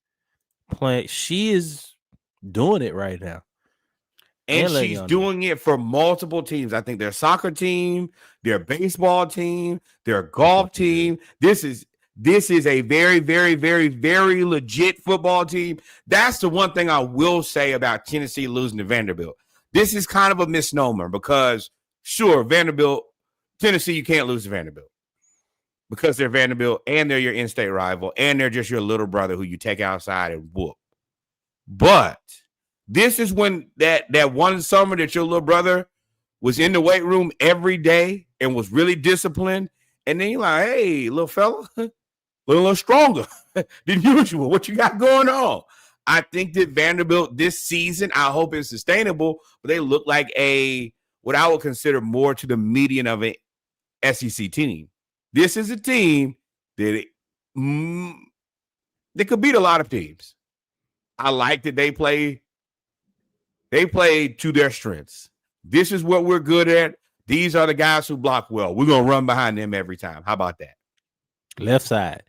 Speaker 2: playing. She is doing it right now.
Speaker 1: And she's doing it for multiple teams. I think their soccer team, their baseball team, their golf team. This is a very, very, very, very legit football team. That's the one thing I will say about Tennessee losing to Vanderbilt. This is kind of a misnomer because, sure, Tennessee, you can't lose to Vanderbilt because they're Vanderbilt and they're your in-state rival and they're just your little brother who you take outside and whoop. But this is when that one summer that your little brother was in the weight room every day and was really disciplined. And then you're like, hey, little fella, a little stronger than usual. What you got going on? I think that Vanderbilt this season, I hope it's sustainable, but they look like what I would consider more to the median of an SEC team. This is a team that they could beat a lot of teams. I like that they play to their strengths. This is what we're good at. These are the guys who block well. We're going to run behind them every time. How about that?
Speaker 2: Left side.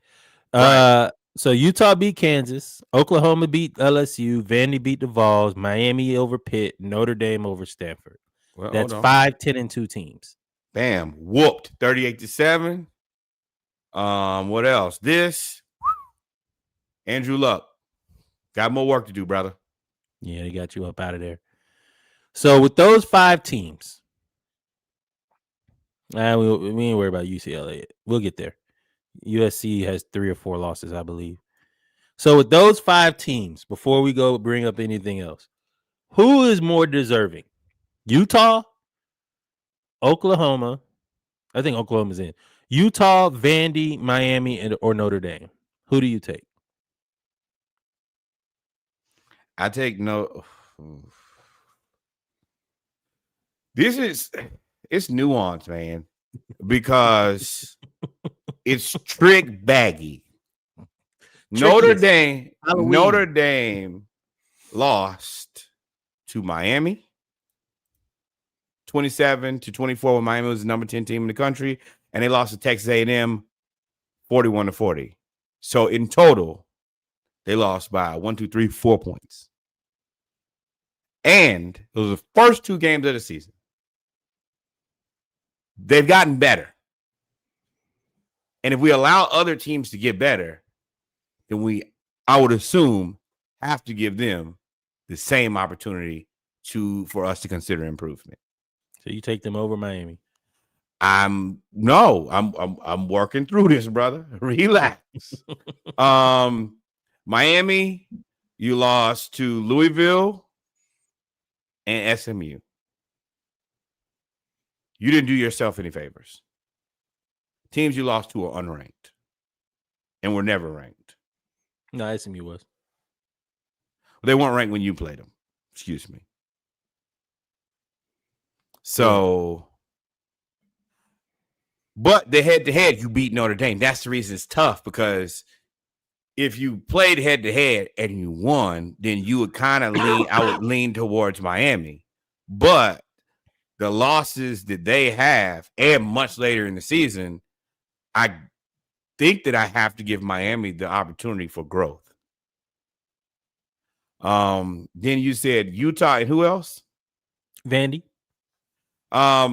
Speaker 1: Right.
Speaker 2: So Utah beat Kansas. Oklahoma beat LSU. Vandy beat the Vols. Miami over Pitt. Notre Dame over Stanford.
Speaker 1: Well,
Speaker 2: that's 5-10-2 teams.
Speaker 1: Bam. Whooped. 38-7. What else? Andrew Luck. Got more work to do, brother.
Speaker 2: Yeah, they got you up out of there. So with those 5 teams, we ain't worried about UCLA. We'll get there. USC has 3 or 4 losses, I believe. So with those 5 teams, before we go bring up anything else, who is more deserving? Utah, Oklahoma. I think Oklahoma's in. Utah, Vandy, Miami, or Notre Dame. Who do you take?
Speaker 1: I take no. It's nuanced, man, because it's trick baggy. Notre Dame lost to Miami 27-24 when Miami was the number 10 team in the country, and they lost to Texas A&M 41-40. So in total, they lost by 4 points. And it was the first 2 games of the season. They've gotten better. And if we allow other teams to get better, then I would assume, have to give them the same opportunity for us to consider improvement.
Speaker 2: So you take them over Miami?
Speaker 1: I'm working through this, brother. Relax. Miami, you lost to Louisville and SMU. You didn't do yourself any favors. Teams you lost to are unranked and were never ranked.
Speaker 2: No, SMU was.
Speaker 1: They weren't ranked when you played them. Excuse me. So, but the head-to-head, you beat Notre Dame. That's the reason it's tough, because if you played head-to-head and you won, then you would kind of I would lean towards Miami. But the losses that they have, and much later in the season, I think that I have to give Miami the opportunity for growth. Then you said Utah and who else?
Speaker 2: Vandy.
Speaker 1: I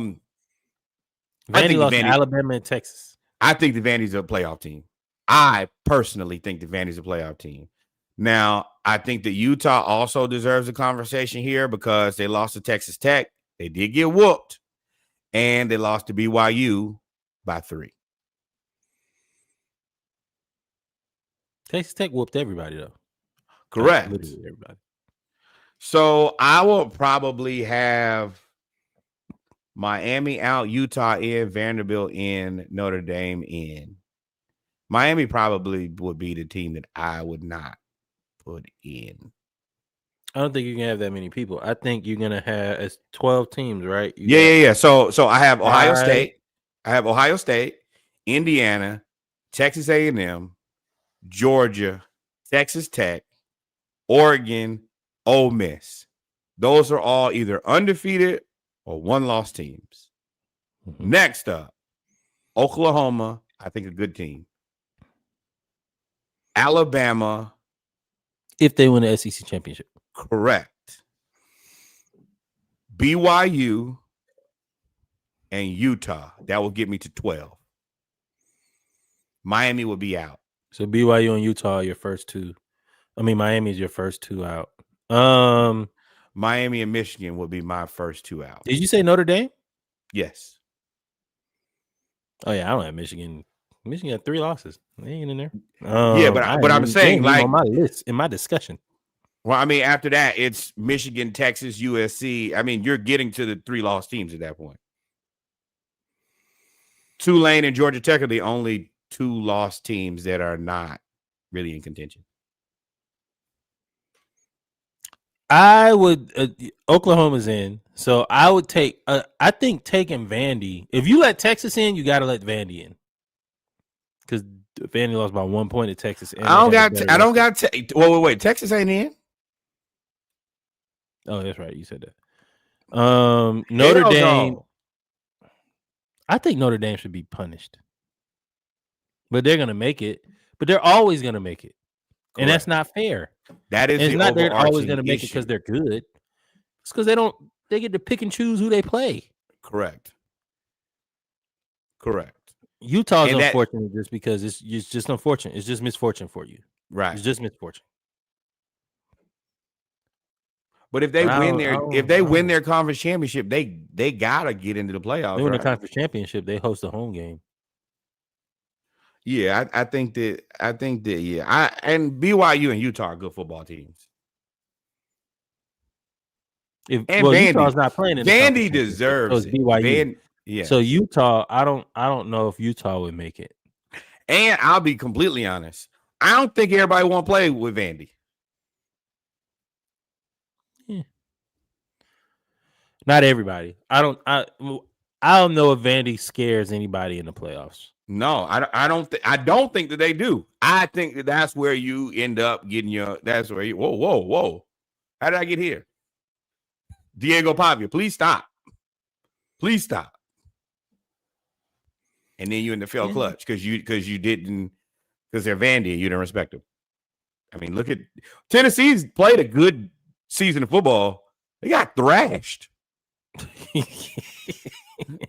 Speaker 2: Vandy
Speaker 1: think
Speaker 2: lost to Alabama and Texas.
Speaker 1: I think the Vandy's a playoff team. I personally think the Vandy's a playoff team. Now, I think that Utah also deserves a conversation here because they lost to Texas Tech. They did get whooped, and they lost to BYU by 3.
Speaker 2: Texas Tech whooped everybody, though.
Speaker 1: Correct.
Speaker 2: Literally everybody.
Speaker 1: So I will probably have Miami out, Utah in, Vanderbilt in, Notre Dame in. Miami probably would be the team that I would not put in.
Speaker 2: I don't think you can have that many people. I think you're gonna have it's 12 teams, right?
Speaker 1: Yeah. So I have Ohio State. I have Ohio State, Indiana, Texas A&M, Georgia, Texas Tech, Oregon, Ole Miss. Those are all either undefeated or one-loss teams. Mm-hmm. Next up, Oklahoma, I think a good team. Alabama.
Speaker 2: If they win the SEC championship.
Speaker 1: Correct. BYU and Utah. That will get me to 12. Miami will be out.
Speaker 2: So BYU and Utah are your first two. I mean, Miami is your first two out.
Speaker 1: Miami and Michigan will be my first 2 out.
Speaker 2: Did you say Notre Dame?
Speaker 1: Yes.
Speaker 2: Oh yeah, I don't have Michigan. Michigan had 3 losses. They ain't in there.
Speaker 1: Yeah, but I'm saying like
Speaker 2: on my list in my discussion.
Speaker 1: Well, I mean, after that, it's Michigan, Texas, USC. I mean, you're getting to the 3-loss teams at that point. Tulane and Georgia Tech are the only 2-loss teams that are not really in contention.
Speaker 2: I would Oklahoma's in, so I would take. I think taking Vandy. If you let Texas in, you got to let Vandy in because Vandy lost by 1 point to Texas.
Speaker 1: I don't got. Wait. Texas ain't in.
Speaker 2: Oh, that's right. You said that. Notre Dame. No. I think Notre Dame should be punished, but they're gonna make it. But they're always gonna make it, correct. And that's not fair.
Speaker 1: That is,
Speaker 2: it's not they're always going to make it because they're good. It's because they get to pick and choose who they play.
Speaker 1: Correct.
Speaker 2: Utah's unfortunate just because it's just unfortunate. It's just misfortune for you.
Speaker 1: Right.
Speaker 2: It's just misfortune.
Speaker 1: But if they win their conference championship, they gotta get into the playoffs.
Speaker 2: They win the conference championship, they host a home game.
Speaker 1: Yeah, I think that yeah. And BYU and Utah are good football teams.
Speaker 2: Utah's not playing in
Speaker 1: Vandy deserves
Speaker 2: it. BYU.
Speaker 1: Yeah.
Speaker 2: So Utah, I don't know if Utah would make it.
Speaker 1: And I'll be completely honest. I don't think everybody want to play with Vandy.
Speaker 2: Yeah. Not everybody. I don't know if Vandy scares anybody in the playoffs.
Speaker 1: No, I don't think that they do. I think that's where you end up getting that's where you whoa. How did I get here? Diego Pavia, please stop. And then you in the fail clutch because they're Vandy and you didn't respect them. I mean, look at Tennessee's played a good season of football. They got thrashed.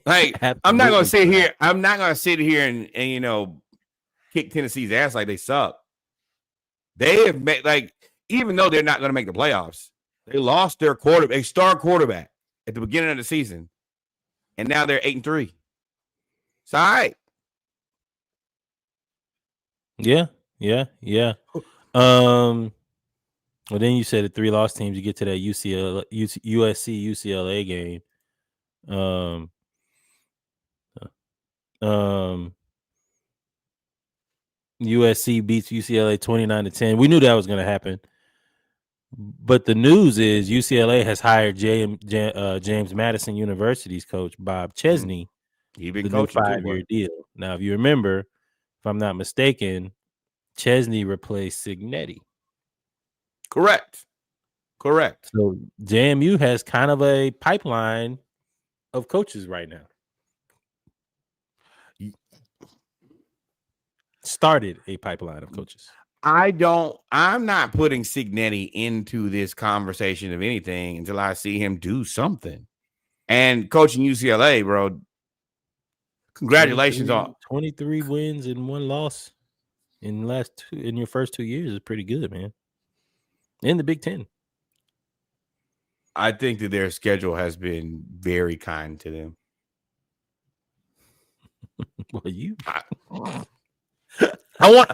Speaker 1: Like, absolutely. I'm not gonna sit here and kick Tennessee's ass like they suck. They have made, like, even though they're not gonna make the playoffs, they lost their star quarterback at the beginning of the season, and now they're 8-3. It's all right.
Speaker 2: Yeah. Well, then you said the 3-loss teams. You get to that USC UCLA game. USC beats UCLA 29-10. We knew that was going to happen, but the news is UCLA has hired James Madison University's coach Bob Chesney.
Speaker 1: He's been coaching
Speaker 2: 5-year deal. Now, if you remember, if I'm not mistaken, Chesney replaced Signetti.
Speaker 1: Correct.
Speaker 2: So JMU has kind of a pipeline of coaches right now. started a pipeline of coaches.
Speaker 1: I'm not putting Cignetti into this conversation of anything until I see him do something. And coaching UCLA, bro, congratulations on
Speaker 2: 23 wins and 1 loss in your first 2 years is pretty good, man. In the Big Ten.
Speaker 1: I think that their schedule has been very kind to them.
Speaker 2: Well,
Speaker 1: I want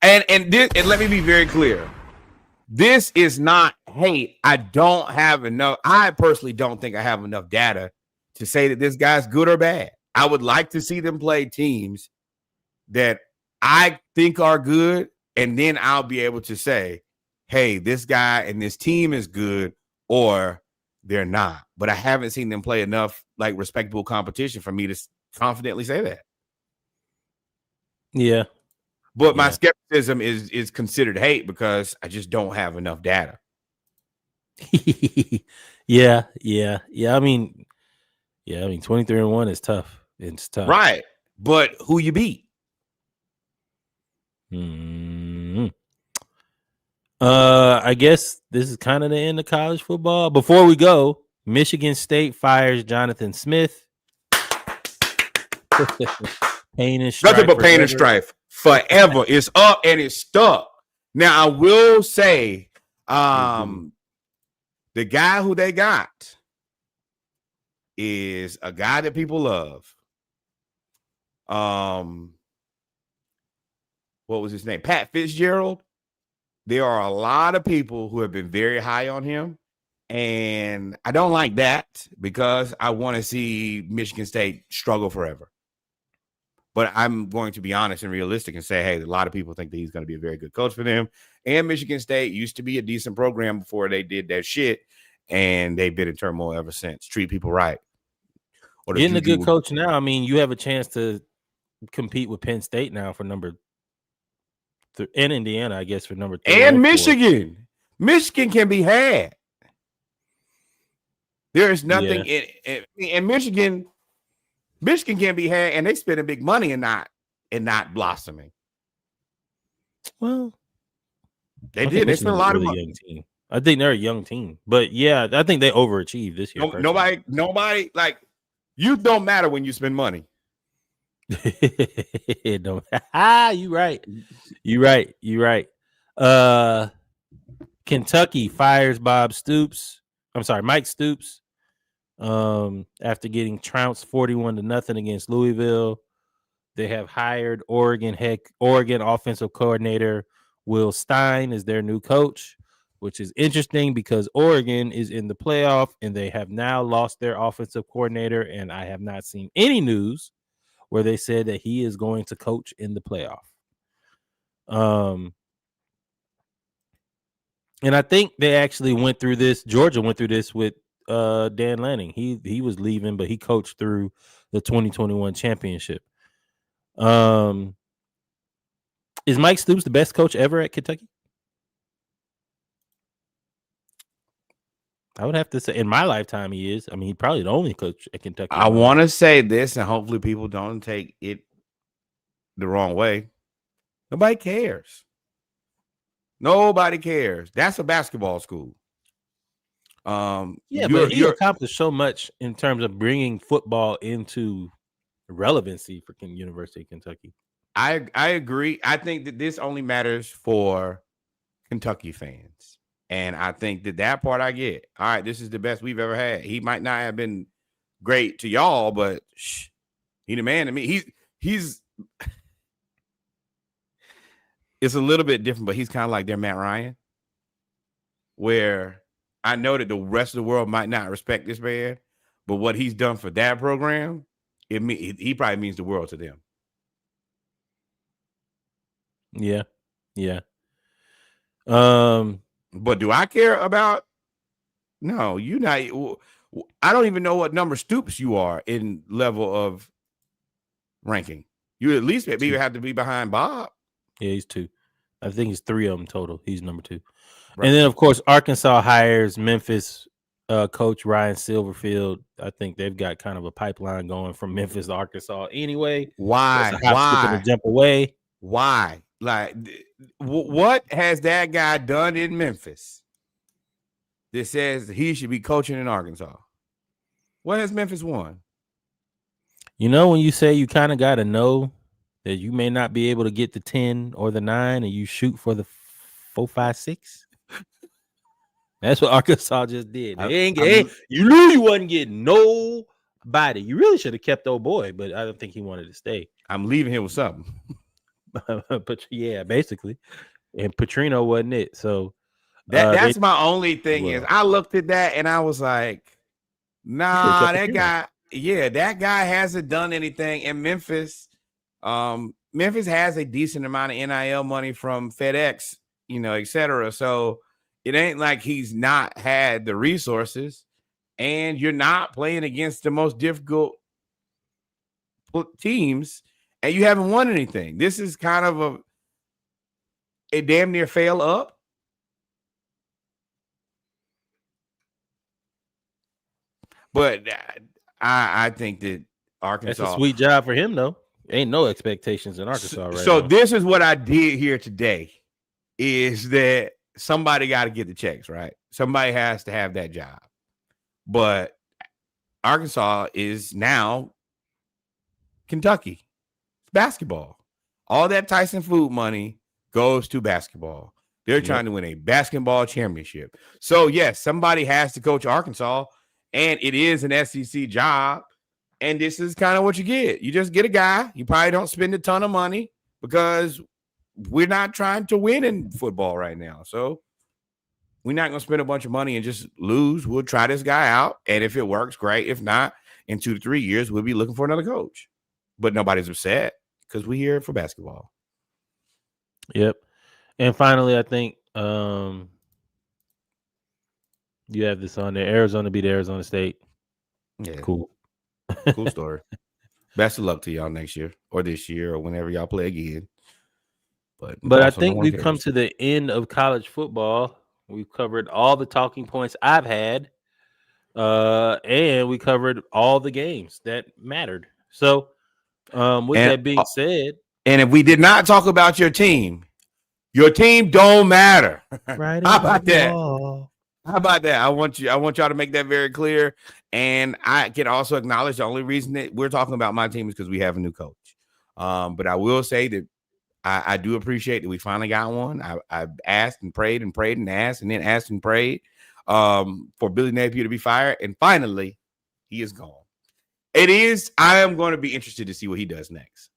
Speaker 1: and let me be very clear. This is not hate. I personally don't think I have enough data to say that this guy's good or bad. I would like to see them play teams that I think are good, and then I'll be able to say, hey, this guy and this team is good, or they're not. But I haven't seen them play enough like respectable competition for me to confidently say that.
Speaker 2: Yeah.
Speaker 1: But my skepticism is considered hate because I just don't have enough data.
Speaker 2: Yeah. I mean, 23-1 is tough. It's tough.
Speaker 1: Right. But who you beat?
Speaker 2: I guess this is kind of the end of college football. Before we go, Michigan State fires Jonathan Smith. Pain and strife.
Speaker 1: Nothing but pain and strife forever. It's up and it's stuck. Now I will say, the guy who they got is a guy that people love. What was his name? Pat Fitzgerald. There are a lot of people who have been very high on him, and I don't like that because I want to see Michigan State struggle forever. But I'm going to be honest and realistic and say, hey, a lot of people think that he's going to be a very good coach for them. And Michigan State used to be a decent program before they did that shit, and they've been in turmoil ever since. Treat people right.
Speaker 2: Getting a good coach now, I mean, you have a chance to compete with Penn State now for number 3, and Indiana, I guess, for number 3.
Speaker 1: And Michigan. Michigan can be had. There is nothing in Michigan. Michigan can be had, and they spending big money and not blossoming.
Speaker 2: Well,
Speaker 1: they did. They spent a lot of money.
Speaker 2: Young team. I think they're a young team, but yeah, I think they overachieved this year.
Speaker 1: Nobody like youth don't matter when you spend money.
Speaker 2: You right. Kentucky fires Mike Stoops. After getting trounced 41-0 against Louisville. They have hired Oregon offensive coordinator Will Stein as their new coach, which is interesting because Oregon is in the playoff and they have now lost their offensive coordinator, and I have not seen any news where they said that he is going to coach in the playoff. And I think they actually went through this. Georgia went through this with Dan Lanning. He was leaving, but he coached through the 2021 championship. Is Mike Stoops the best coach ever at Kentucky? I would have to say in my lifetime he is. I mean, he's probably the only coach at Kentucky.
Speaker 1: I want to say this, and hopefully people don't take it the wrong way. Nobody cares. Nobody cares. That's a basketball school.
Speaker 2: But he accomplished so much in terms of bringing football into relevancy for University of Kentucky.
Speaker 1: I agree. I think that this only matters for Kentucky fans. And I think that part I get. All right, this is the best we've ever had. He might not have been great to y'all, but he the man to me. He's it's a little bit different, but he's kind of like their Matt Ryan, where I know that the rest of the world might not respect this man, but what he's done for that program, he probably means the world to them.
Speaker 2: Yeah.
Speaker 1: But do I care about? No, you not. I don't even know what number Stoops you are in level of ranking. You at least maybe have to be behind Bob.
Speaker 2: Yeah, he's 2. I think he's 3 of them total. He's number 2. Right. And then, of course, Arkansas hires Memphis coach Ryan Silverfield. I think they've got kind of a pipeline going from Memphis to Arkansas anyway.
Speaker 1: Why?
Speaker 2: Skip and a jump away.
Speaker 1: Why? Like, what has that guy done in Memphis that says he should be coaching in Arkansas? What has Memphis won?
Speaker 2: You know, when you say you kind of got to know that you may not be able to get the 10 or the 9 and you shoot for the 4, 5, 6. That's what Arkansas just did. You knew you wasn't getting nobody. You really should have kept old boy, but I don't think he wanted to stay.
Speaker 1: I'm leaving here with something.
Speaker 2: But yeah, basically. And Petrino wasn't it. So
Speaker 1: that's my only thing is I looked at that and I was like, nah, that guy hasn't done anything in Memphis. Memphis has a decent amount of NIL money from FedEx, et cetera. So it ain't like he's not had the resources, and you're not playing against the most difficult teams, and you haven't won anything. This is kind of a damn near fail up. But I think that Arkansas.
Speaker 2: That's a sweet job for him, though. Ain't no expectations in Arkansas right now.
Speaker 1: So this is what I did here today, is that somebody got to get the checks, right? Somebody has to have that job. But Arkansas is now Kentucky. Basketball. All that Tyson food money goes to basketball. They're trying to win a basketball championship. So, yes, somebody has to coach Arkansas, and it is an SEC job. And this is kind of what you get. You just get a guy. You probably don't spend a ton of money because we're not trying to win in football right now. So we're not going to spend a bunch of money and just lose. We'll try this guy out. And if it works, great. If not, in 2 to 3 years, we'll be looking for another coach. But nobody's upset because we're here for basketball.
Speaker 2: Yep. And finally, I think you have this on there. Arizona beat Arizona State.
Speaker 1: Yeah.
Speaker 2: Cool.
Speaker 1: Cool story. Best of luck to y'all next year or this year or whenever y'all play again. But
Speaker 2: I think we've come to the end of college football. We've covered all the talking points I've had, and we covered all the games that mattered. So, that being said,
Speaker 1: and if we did not talk about your team don't matter.
Speaker 2: Right?
Speaker 1: How about that? How about that? I want y'all to make that very clear. And I can also acknowledge the only reason that we're talking about my team is because we have a new coach. But I will say that I do appreciate that we finally got one. I asked and prayed and asked and then asked and prayed for Billy Napier to be fired. And finally, he is gone. I am going to be interested to see what he does next.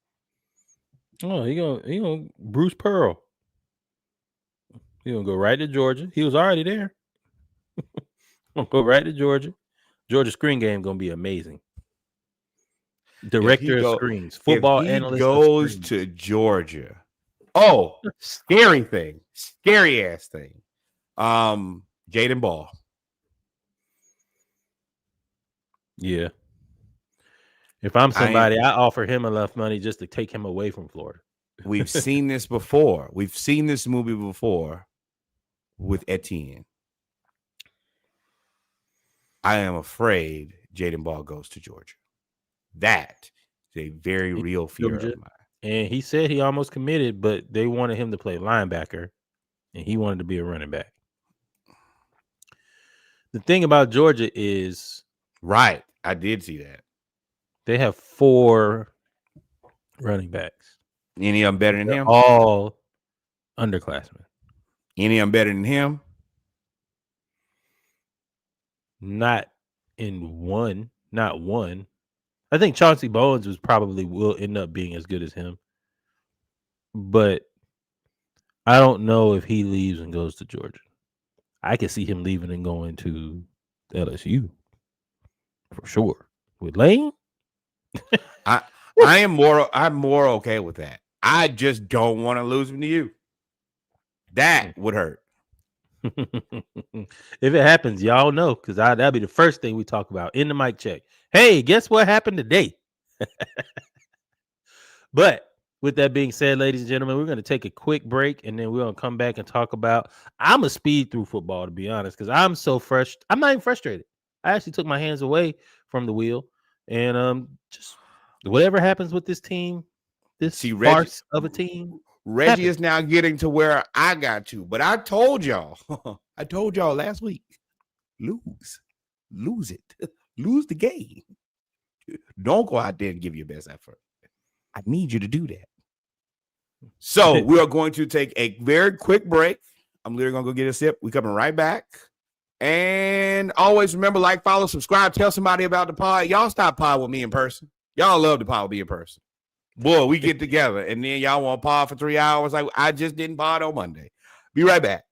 Speaker 2: Oh, he gonna Bruce Pearl. He gonna go right to Georgia. He was already there. Go right to Georgia. Georgia screen game gonna be amazing. Director of screens, football analyst.
Speaker 1: Goes to Georgia. Oh, scary ass thing. Jaden Ball.
Speaker 2: Yeah. If I'm somebody, I offer him enough money just to take him away from Florida.
Speaker 1: We've seen this before. We've seen this movie before with Etienne. I am afraid Jaden Ball goes to Georgia. That is a very real fear of mine.
Speaker 2: And he said he almost committed, but they wanted him to play linebacker, and he wanted to be a running back. The thing about Georgia is...
Speaker 1: Right. I did see that.
Speaker 2: They have 4 running backs.
Speaker 1: Any of them better than him?
Speaker 2: All underclassmen.
Speaker 1: Any of them better than him?
Speaker 2: Not one. I think Chauncey Bowens will end up being as good as him. But I don't know if he leaves and goes to Georgia. I can see him leaving and going to LSU. For sure. With Lane?
Speaker 1: I'm more okay with that. I just don't want to lose him to you. That would hurt.
Speaker 2: If it happens, y'all know, because that'll be the first thing we talk about in the mic check. Hey, guess what happened today? But with that being said, ladies and gentlemen, we're going to take a quick break, and then we're going to come back and talk about... I'm a speed through football, to be honest, because I'm so fresh. I'm not even frustrated. I actually took my hands away from the wheel, and just whatever happens with this team, this
Speaker 1: See,
Speaker 2: farce of a team.
Speaker 1: Reggie
Speaker 2: happened.
Speaker 1: is now getting to where I got to, but I told y'all, last week, lose it, lose the game. Don't go out there and give your best effort. I need you to do that. So we are going to take a very quick break. I'm literally going to go get a sip. We're coming right back. And always remember, like, follow, subscribe, tell somebody about the pod. Y'all stop pod with me in person. Y'all love the pod with me in person. Boy, we get together and then y'all want to pod for 3 hours. Like I just didn't pod on Monday. Be right back.